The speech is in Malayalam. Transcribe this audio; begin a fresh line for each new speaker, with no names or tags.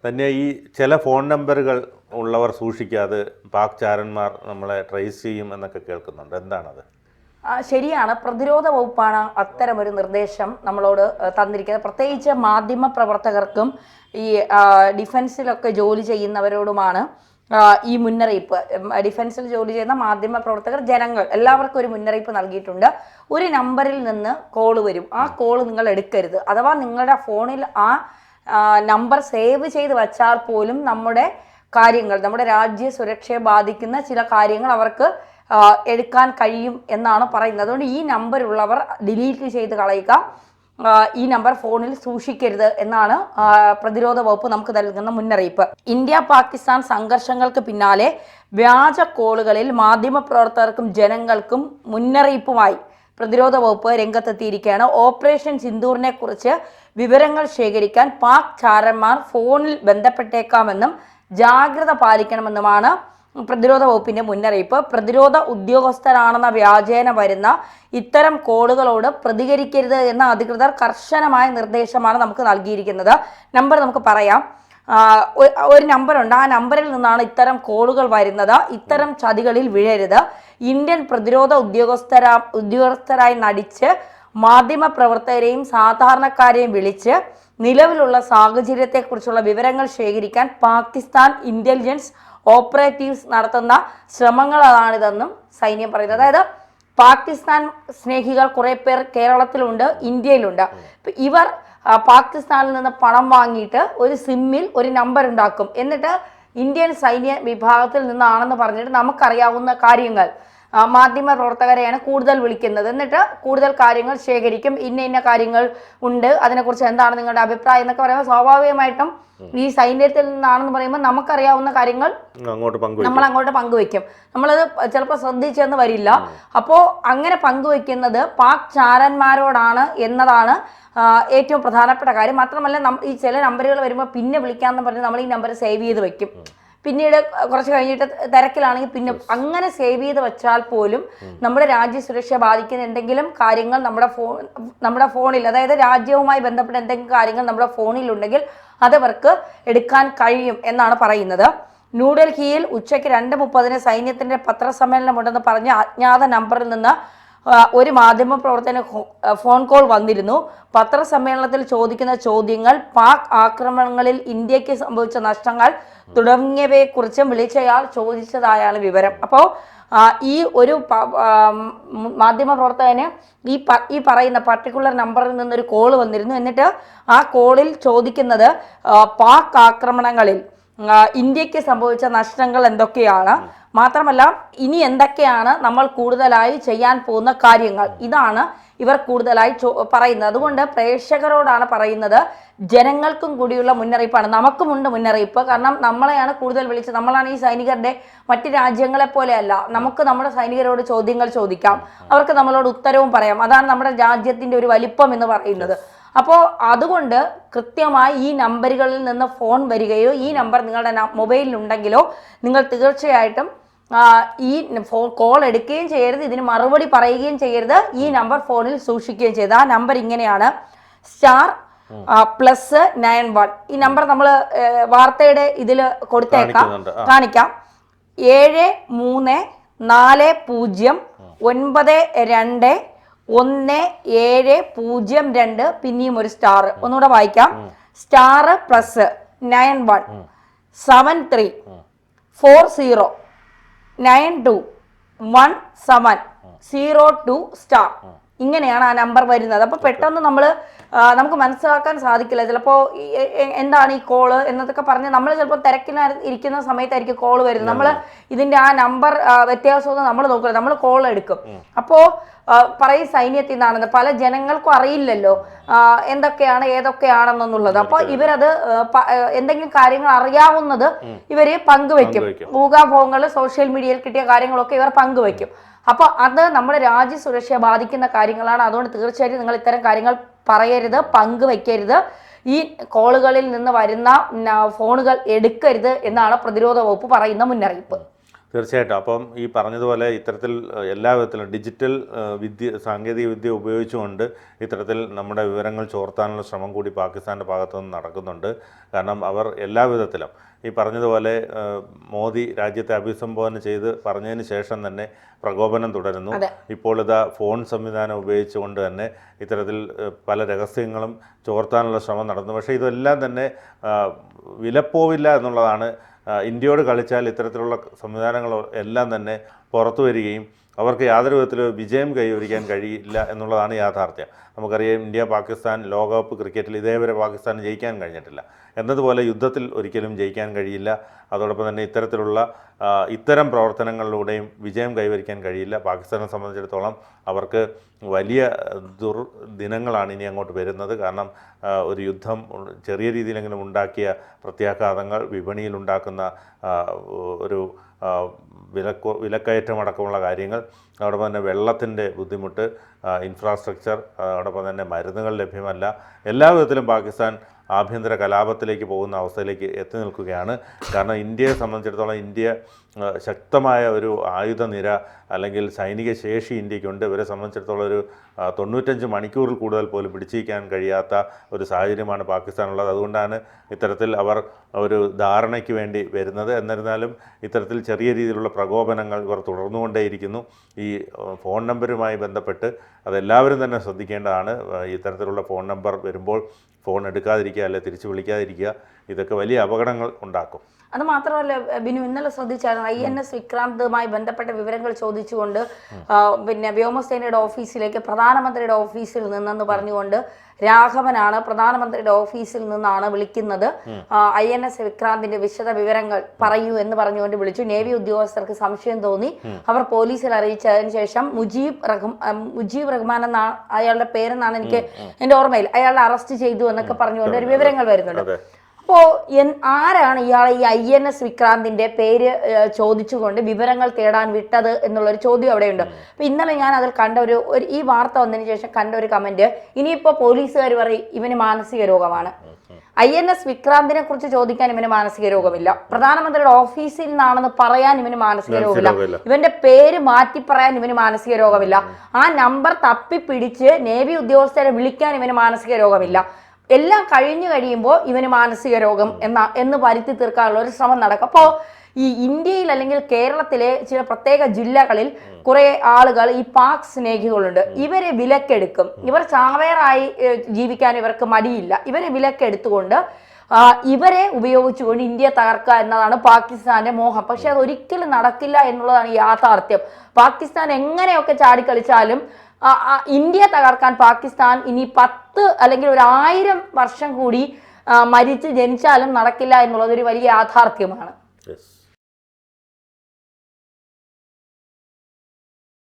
തന്നെ ഈ ചില ഫോൺ നമ്പറുകൾ ഉള്ളവർ സൂക്ഷിക്കാതെ പാക് ചാരന്മാർ നമ്മളെ ട്രേസ് ചെയ്യും എന്നൊക്കെ കേൾക്കുന്നുണ്ട്. എന്താണത്?
ശരിയാണ്. പ്രതിരോധ വകുപ്പാണ് അത്തരമൊരു നിർദ്ദേശം നമ്മളോട് തന്നിരിക്കുന്നത്. പ്രത്യേകിച്ച് മാധ്യമ പ്രവർത്തകർക്കും ഈ ഡിഫൻസിലൊക്കെ ജോലി ചെയ്യുന്നവരോടുമാണ് ഈ മുന്നറിയിപ്പ്. ഡിഫൻസിൽ ജോലി ചെയ്യുന്ന മാധ്യമ പ്രവർത്തകർ, ജനങ്ങൾ എല്ലാവർക്കും ഒരു മുന്നറിയിപ്പ് നൽകിയിട്ടുണ്ട്. ഒരു നമ്പറിൽ നിന്ന് കോള് വരും, ആ കോള് നിങ്ങൾ എടുക്കരുത്. അഥവാ നിങ്ങളുടെ ഫോണിൽ ആ നമ്പർ സേവ് ചെയ്ത് വച്ചാൽ പോലും നമ്മുടെ കാര്യങ്ങൾ, നമ്മുടെ രാജ്യ സുരക്ഷയെ ബാധിക്കുന്ന ചില കാര്യങ്ങൾ അവർക്ക് എടുക്കാൻ കഴിയും എന്നാണ് പറയുന്നത്. അതുകൊണ്ട് ഈ നമ്പറുള്ളവർ ഡിലീറ്റ് ചെയ്ത് കളയുക, ഈ നമ്പർ ഫോണിൽ സൂക്ഷിക്കരുത് എന്നാണ് പ്രതിരോധ വകുപ്പ് നമുക്ക് നൽകുന്ന മുന്നറിയിപ്പ്. ഇന്ത്യ പാകിസ്ഥാൻ സംഘർഷങ്ങൾക്ക് പിന്നാലെ വ്യാജ കോളുകളിൽ മാധ്യമപ്രവർത്തകർക്കും ജനങ്ങൾക്കും മുന്നറിയിപ്പുമായി പ്രതിരോധ വകുപ്പ് രംഗത്തെത്തിയിരിക്കുകയാണ്. ഓപ്പറേഷൻ സിന്ദൂറിനെ കുറിച്ച് വിവരങ്ങൾ ശേഖരിക്കാൻ പാക് ചാരന്മാർ ഫോണിൽ ബന്ധപ്പെട്ടേക്കാമെന്നും ജാഗ്രത പാലിക്കണമെന്നുമാണ് പ്രതിരോധ വകുപ്പിന്റെ മുന്നറിയിപ്പ്. പ്രതിരോധ ഉദ്യോഗസ്ഥരാണെന്ന വ്യാജേന വരുന്ന ഇത്തരം കോളുകളോട് പ്രതികരിക്കരുത് എന്ന അധികൃതർ കർശനമായ നിർദ്ദേശമാണ് നമുക്ക് നൽകിയിരിക്കുന്നത്. നമ്പർ നമുക്ക് പറയാം. ഒരു നമ്പറുണ്ട്, ആ നമ്പറിൽ നിന്നാണ് ഇത്തരം കോളുകൾ വരുന്നത്. ഇത്തരം ചതികളിൽ വീഴരുത്. ഇന്ത്യൻ പ്രതിരോധ ഉദ്യോഗസ്ഥരായി നടിച്ച് മാധ്യമ പ്രവർത്തകരെയും സാധാരണക്കാരെയും വിളിച്ച് നിലവിലുള്ള സാഹചര്യത്തെക്കുറിച്ചുള്ള വിവരങ്ങൾ ശേഖരിക്കാൻ പാകിസ്ഥാൻ ഇന്റലിജൻസ് ഓപ്പറേറ്റീവ്സ് നടത്തുന്ന ശ്രമങ്ങളാണിതെന്നും സൈന്യം പറയുന്നത്. അതായത് പാകിസ്ഥാൻ സ്നേഹികൾ കുറെ പേർ കേരളത്തിലുണ്ട്, ഇന്ത്യയിലുണ്ട്. ഇവർ പാകിസ്ഥാനിൽ നിന്ന് പണം വാങ്ങിയിട്ട് ഒരു സിമ്മിൽ ഒരു നമ്പർ ഉണ്ടാക്കും. എന്നിട്ട് ഇന്ത്യൻ സൈന്യ വിഭാഗത്തിൽ നിന്നാണെന്ന് പറഞ്ഞിട്ട് നമുക്കറിയാവുന്ന കാര്യങ്ങൾ മാധ്യമ പ്രവർത്തകരെയാണ് കൂടുതൽ വിളിക്കുന്നത്. എന്നിട്ട് കൂടുതൽ കാര്യങ്ങൾ ശേഖരിക്കും. ഇന്ന കാര്യങ്ങൾ ഉണ്ട്, അതിനെക്കുറിച്ച് എന്താണ് നിങ്ങളുടെ അഭിപ്രായം എന്നൊക്കെ പറയുമ്പോൾ സ്വാഭാവികമായിട്ടും ഈ സൈന്യത്തിൽ നിന്നാണെന്ന് പറയുമ്പോൾ നമുക്കറിയാവുന്ന കാര്യങ്ങൾ നമ്മൾ അങ്ങോട്ട് പങ്കുവെക്കും. നമ്മളത് ചിലപ്പോൾ ശ്രദ്ധിച്ചെന്ന് വരില്ല. അപ്പോൾ അങ്ങനെ പങ്കുവെക്കുന്നത് പാക് ചാരന്മാരോടാണ് എന്നതാണ് ഏറ്റവും പ്രധാനപ്പെട്ട കാര്യം. മാത്രമല്ല ഈ ചില നമ്പറുകൾ വരുമ്പോൾ പിന്നെ വിളിക്കാമെന്ന് പറഞ്ഞ് നമ്മൾ ഈ നമ്പർ സേവ് ചെയ്ത് വെക്കും. പിന്നീട് കുറച്ച് കഴിഞ്ഞിട്ട് തിരക്കിലാണെങ്കിൽ പിന്നെ അങ്ങനെ സേവ് ചെയ്ത് വെച്ചാൽ പോലും നമ്മുടെ രാജ്യ സുരക്ഷയെ ബാധിക്കുന്ന എന്തെങ്കിലും കാര്യങ്ങൾ നമ്മുടെ ഫോണിൽ, അതായത് രാജ്യവുമായി ബന്ധപ്പെട്ട എന്തെങ്കിലും കാര്യങ്ങൾ നമ്മുടെ ഫോണിലുണ്ടെങ്കിൽ അതവർക്ക് എടുക്കാൻ കഴിയും എന്നാണ് പറയുന്നത്. ന്യൂഡൽഹിയിൽ ഉച്ചയ്ക്ക് 2:30 സൈന്യത്തിന്റെ പത്രസമ്മേളനമുണ്ടെന്ന് പറഞ്ഞ് അജ്ഞാത നമ്പറിൽ നിന്ന് ഒരു മാധ്യമ പ്രവർത്തന ഫോൺ കോൾ വന്നിരുന്നു. പത്രസമ്മേളനത്തിൽ ചോദിക്കുന്ന ചോദ്യങ്ങൾ, പാക് ആക്രമണങ്ങളിൽ ഇന്ത്യക്ക് സംഭവിച്ച നഷ്ടങ്ങൾ തുടങ്ങിയവയെക്കുറിച്ച് വിളിച്ചയാൾ ചോദിച്ചതായാണ് വിവരം. അപ്പോൾ ഈ ഒരു മാധ്യമ പ്രവർത്തകന് ഈ പറയുന്ന പർട്ടിക്കുലർ നമ്പറിൽ നിന്നൊരു കോള് വന്നിരുന്നു. എന്നിട്ട് ആ കോളിൽ ചോദിക്കുന്നത് പാക് ആക്രമണങ്ങളിൽ ഇന്ത്യക്ക് സംഭവിച്ച നഷ്ടങ്ങൾ എന്തൊക്കെയാണ്, മാത്രമല്ല ഇനി എന്തൊക്കെയാണ് നമ്മൾ കൂടുതലായി ചെയ്യാൻ പോകുന്ന കാര്യങ്ങൾ, ഇതാണ് ഇവർ കൂടുതലായി പറയുന്നത്. അതുകൊണ്ട് പ്രേക്ഷകരോടാണ് പറയുന്നത്, ജനങ്ങൾക്കും കൂടിയുള്ള മുന്നറിയിപ്പാണ്. നമുക്കുമുണ്ട് മുന്നറിയിപ്പ്. കാരണം നമ്മളെയാണ് കൂടുതൽ വിളിച്ചത്. നമ്മളാണ് ഈ സൈനികരുടെ, മറ്റ് രാജ്യങ്ങളെ പോലെയല്ല. നമുക്ക് നമ്മുടെ സൈനികരോട് ചോദ്യങ്ങൾ ചോദിക്കാം, അവർക്ക് നമ്മളോട് ഉത്തരവും പറയാം. അതാണ് നമ്മുടെ രാജ്യത്തിന്റെ ഒരു വലിപ്പം എന്ന് പറയുന്നത്. അപ്പോൾ അതുകൊണ്ട് കൃത്യമായി ഈ നമ്പറുകളിൽ നിന്ന് ഫോൺ വരികയോ ഈ നമ്പർ നിങ്ങളുടെ മൊബൈലിലുണ്ടെങ്കിലോ നിങ്ങൾ തീർച്ചയായിട്ടും ഈ കോൾ എടുക്കുകയും ചെയ്യരുത്, ഇതിന് മറുപടി പറയുകയും ചെയ്യരുത്. ഈ നമ്പർ ഫോണിൽ സൂക്ഷിക്കുകയും ചെയ്യരുത്. ആ നമ്പർ ഇങ്ങനെയാണ്: *+91. ഈ നമ്പർ നമ്മൾ വാർത്തയുടെ ഇതിൽ കൊടുത്തേക്കാം, കാണിക്കാം. 7340921702, പിന്നെയും ഒരു സ്റ്റാർ. ഒന്നുകൂടെ വായിക്കാം: *+91 7340921702 ഇങ്ങനെയാണ് ആ നമ്പർ വരുന്നത്. അപ്പോൾ പെട്ടെന്ന് നമുക്ക് മനസ്സിലാക്കാൻ സാധിക്കില്ല. ചിലപ്പോൾ എന്താണ് ഈ കോള് എന്നതൊക്കെ പറഞ്ഞ് നമ്മൾ ചിലപ്പോൾ തിരക്കിലിരിക്കുന്ന സമയത്തായിരിക്കും കോള് വരുന്നത്. നമ്മൾ ഇതിന്റെ ആ നമ്പർ വ്യത്യാസമൊന്നും നമ്മൾ നോക്കില്ല, നമ്മൾ കോൾ എടുക്കും. അപ്പോൾ പറയും സൈന്യത്തിൽ നിന്നാണെന്ന്. പല ജനങ്ങൾക്കും അറിയില്ലല്ലോ എന്തൊക്കെയാണ് ഏതൊക്കെയാണെന്നുള്ളത്. അപ്പോൾ ഇവരത് എന്തെങ്കിലും കാര്യങ്ങൾ അറിയാവുന്നത് ഇവര് പങ്കുവെക്കും. ഊഹാഭോഗങ്ങൾ, സോഷ്യൽ മീഡിയയിൽ കിട്ടിയ കാര്യങ്ങളൊക്കെ ഇവർ പങ്കുവെക്കും. അപ്പോൾ അത് നമ്മുടെ രാജ്യ സുരക്ഷയെ ബാധിക്കുന്ന കാര്യങ്ങളാണ്. അതുകൊണ്ട് തീർച്ചയായിട്ടും നിങ്ങൾ ഇത്തരം കാര്യങ്ങൾ പറയരുത്, പങ്കുവെക്കരുത്. ഈ കോളുകളിൽ നിന്ന് വരുന്ന ഫോണുകൾ എടുക്കരുത് എന്നാണ് പ്രതിരോധ വകുപ്പ് പറയുന്ന മുന്നറിയിപ്പ്.
തീർച്ചയായിട്ടും. അപ്പം ഈ പറഞ്ഞതുപോലെ ഇത്തരത്തിൽ എല്ലാ വിധത്തിലും ഡിജിറ്റൽ സാങ്കേതിക വിദ്യ ഉപയോഗിച്ചുകൊണ്ട് ഇത്തരത്തിൽ നമ്മുടെ വിവരങ്ങൾ ചോർത്താനുള്ള ശ്രമം കൂടി പാകിസ്ഥാൻ്റെ ഭാഗത്തു നിന്ന് നടക്കുന്നുണ്ട്. കാരണം അവർ എല്ലാ വിധത്തിലും ഈ പറഞ്ഞതുപോലെ മോദി രാജ്യത്തെ അഭിസംബോധന ചെയ്ത് പറഞ്ഞതിന് ശേഷം തന്നെ പ്രകോപനം തുടരുന്നു. ഇപ്പോൾ ഇതാ ഫോൺ സംവിധാനം ഉപയോഗിച്ചുകൊണ്ട് തന്നെ ഇത്തരത്തിൽ പല രഹസ്യങ്ങളും ചോർത്താനുള്ള ശ്രമം നടന്നു. പക്ഷേ ഇതെല്ലാം തന്നെ വിലപ്പോവില്ല എന്നുള്ളതാണ്. ഇന്ത്യയോട് കളിച്ചാൽ ഇത്തരത്തിലുള്ള സംവിധാനങ്ങൾ എല്ലാം തന്നെ പുറത്തു വരികയും അവർക്ക് യാതൊരു വിധത്തിലും വിജയം കൈവരിക്കാൻ കഴിയില്ല എന്നുള്ളതാണ് യാഥാർത്ഥ്യം. നമുക്കറിയാം, ഇന്ത്യ പാകിസ്ഥാൻ ലോകകപ്പ് ക്രിക്കറ്റിൽ ഇതേവരെ പാകിസ്ഥാന് ജയിക്കാൻ കഴിഞ്ഞിട്ടില്ല എന്നതുപോലെ യുദ്ധത്തിൽ ഒരിക്കലും ജയിക്കാൻ കഴിയില്ല. അതോടൊപ്പം തന്നെ ഇത്തരം പ്രവർത്തനങ്ങളിലൂടെയും വിജയം കൈവരിക്കാൻ കഴിയില്ല. പാകിസ്ഥാനെ സംബന്ധിച്ചിടത്തോളം അവർക്ക് വലിയ ദിനങ്ങളാണ് ഇനി അങ്ങോട്ട് വരുന്നത്. കാരണം ഒരു യുദ്ധം ചെറിയ രീതിയിലെങ്കിലും ഉണ്ടാക്കിയ പ്രത്യാഘാതങ്ങൾ, വിപണിയിലുണ്ടാക്കുന്ന ഒരു വിലക്കയറ്റമടക്കമുള്ള കാര്യങ്ങൾ, അതോടൊപ്പം തന്നെ വെള്ളത്തിൻ്റെ ബുദ്ധിമുട്ട്, ഇൻഫ്രാസ്ട്രക്ചർ, അതോടൊപ്പം തന്നെ മരുന്നുകൾ ലഭ്യമല്ല. എല്ലാ വിധത്തിലും പാകിസ്ഥാൻ ആഭ്യന്തര കലാപത്തിലേക്ക് പോകുന്ന അവസ്ഥയിലേക്ക് എത്തി നിൽക്കുകയാണ്. കാരണം ഇന്ത്യയെ സംബന്ധിച്ചിടത്തോളം ഇന്ത്യ ശക്തമായ ഒരു ആയുധനിര അല്ലെങ്കിൽ സൈനിക ശേഷി ഇന്ത്യക്കുണ്ട്. ഇവരെ സംബന്ധിച്ചിടത്തോളം ഒരു 95 മണിക്കൂറിൽ കൂടുതൽ പോലും പിടിച്ചിരിക്കാൻ കഴിയാത്ത ഒരു സാഹചര്യമാണ് പാകിസ്ഥാനുള്ളത്. അതുകൊണ്ടാണ് ഇത്തരത്തിൽ അവർ ഒരു ധാരണയ്ക്ക് വേണ്ടി വരുന്നത്. എന്നിരുന്നാലും ഇത്തരത്തിൽ ചെറിയ രീതിയിലുള്ള പ്രകോപനങ്ങൾ ഇവർ തുടർന്നുകൊണ്ടേയിരിക്കുന്നു. ഈ ഫോൺ നമ്പറുമായി ബന്ധപ്പെട്ട് അതെല്ലാവരും തന്നെ ശ്രദ്ധിക്കേണ്ടതാണ്. ഇത്തരത്തിലുള്ള ഫോൺ നമ്പർ വരുമ്പോൾ ഫോൺ എടുക്കാതിരിക്കുക, അല്ലെങ്കിൽ തിരിച്ചു വിളിക്കാതിരിക്കുക. ഇതൊക്കെ വലിയ അപകടങ്ങൾ ഉണ്ടാക്കും.
അത് മാത്രമല്ല ബിനു, ഇന്നലെ ശ്രദ്ധിച്ചായിരുന്നു INS വിക്രാന്തുമായി ബന്ധപ്പെട്ട വിവരങ്ങൾ ചോദിച്ചുകൊണ്ട് പിന്നെ വ്യോമസേനയുടെ ഓഫീസിലേക്ക് പ്രധാനമന്ത്രിയുടെ ഓഫീസിൽ നിന്നെന്ന് പറഞ്ഞുകൊണ്ട് രാഘവനാണ് പ്രധാനമന്ത്രിയുടെ ഓഫീസിൽ നിന്നാണ് വിളിക്കുന്നത്. INS വിക്രാന്തിന്റെ വിശദ വിവരങ്ങൾ പറയൂ എന്ന് പറഞ്ഞുകൊണ്ട് വിളിച്ചു. നേവി ഉദ്യോഗസ്ഥർക്ക് സംശയം തോന്നി. അവർ പോലീസിൽ അറിയിച്ചതിന് ശേഷം മുജീബ് റഹ്മാൻ എന്ന അയാളുടെ പേരെന്നാണ് എനിക്ക് എൻ്റെ ഓർമ്മയിൽ, അയാളെ അറസ്റ്റ് ചെയ്തു എന്നൊക്കെ പറഞ്ഞുകൊണ്ട് ഒരു വിവരങ്ങൾ വരുന്നുണ്ട്. അപ്പോൾ ആരാണ് ഇയാളെ ഈ INS വിക്രാന്തിന്റെ പേര് ചോദിച്ചുകൊണ്ട് വിവരങ്ങൾ തേടാൻ വിട്ടത് എന്നുള്ളൊരു ചോദ്യം അവിടെയുണ്ട്. അപ്പോൾ ഇന്നലെ ഞാൻ അതിൽ കണ്ട ഈ വാർത്ത വന്നതിന് ശേഷം കണ്ട ഒരു കമന്റ്, ഇനിയിപ്പോൾ പോലീസുകാർ പറയും ഇവന് മാനസിക രോഗമാണ്. INS വിക്രാന്തിനെ കുറിച്ച് ചോദിക്കാൻ ഇവന് മാനസിക രോഗമില്ല, പ്രധാനമന്ത്രിയുടെ ഓഫീസിൽ നിന്നാണെന്ന് പറയാൻ ഇവന് മാനസിക രോഗമില്ല, ഇവന്റെ പേര് മാറ്റി പറയാൻ ഇവന് മാനസിക രോഗമില്ല, ആ നമ്പർ തപ്പിപ്പിടിച്ച് നേവി ഉദ്യോഗസ്ഥരെ വിളിക്കാൻ ഇവന് മാനസിക രോഗമില്ല. എല്ലാം കഴിഞ്ഞു കഴിയുമ്പോൾ ഇവന് മാനസിക രോഗം എന്ന് വരുത്തി തീർക്കാനുള്ള ഒരു ശ്രമം നടക്കും. അപ്പോൾ ഈ ഇന്ത്യയിൽ അല്ലെങ്കിൽ കേരളത്തിലെ ചില പ്രത്യേക ജില്ലകളിൽ കുറെ ആളുകൾ ഈ പാക് സ്നേഹികളുണ്ട്. ഇവരെ വിലക്കെടുക്കും. ഇവർ ചാവേറായി ജീവിക്കാൻ ഇവർക്ക് മടിയില്ല. ഇവരെ വിലക്കെടുത്തുകൊണ്ട് ഇവരെ ഉപയോഗിച്ചുകൊണ്ട് ഇന്ത്യ തകർക്കുക എന്നതാണ് പാകിസ്ഥാന്റെ മോഹം. പക്ഷെ അത് ഒരിക്കലും നടക്കില്ല എന്നുള്ളതാണ് യാഥാർത്ഥ്യം. പാകിസ്ഥാൻ എങ്ങനെയൊക്കെ ചാടിക്കളിച്ചാലും ഇന്ത്യ തകർക്കാൻ പാകിസ്ഥാൻ ഇനി 10 അല്ലെങ്കിൽ 1000 വർഷം കൂടി മരിച്ച് ജനിച്ചാലും നടക്കില്ല എന്നുള്ളത് ഒരു വലിയ യാഥാർത്ഥ്യമാണ്.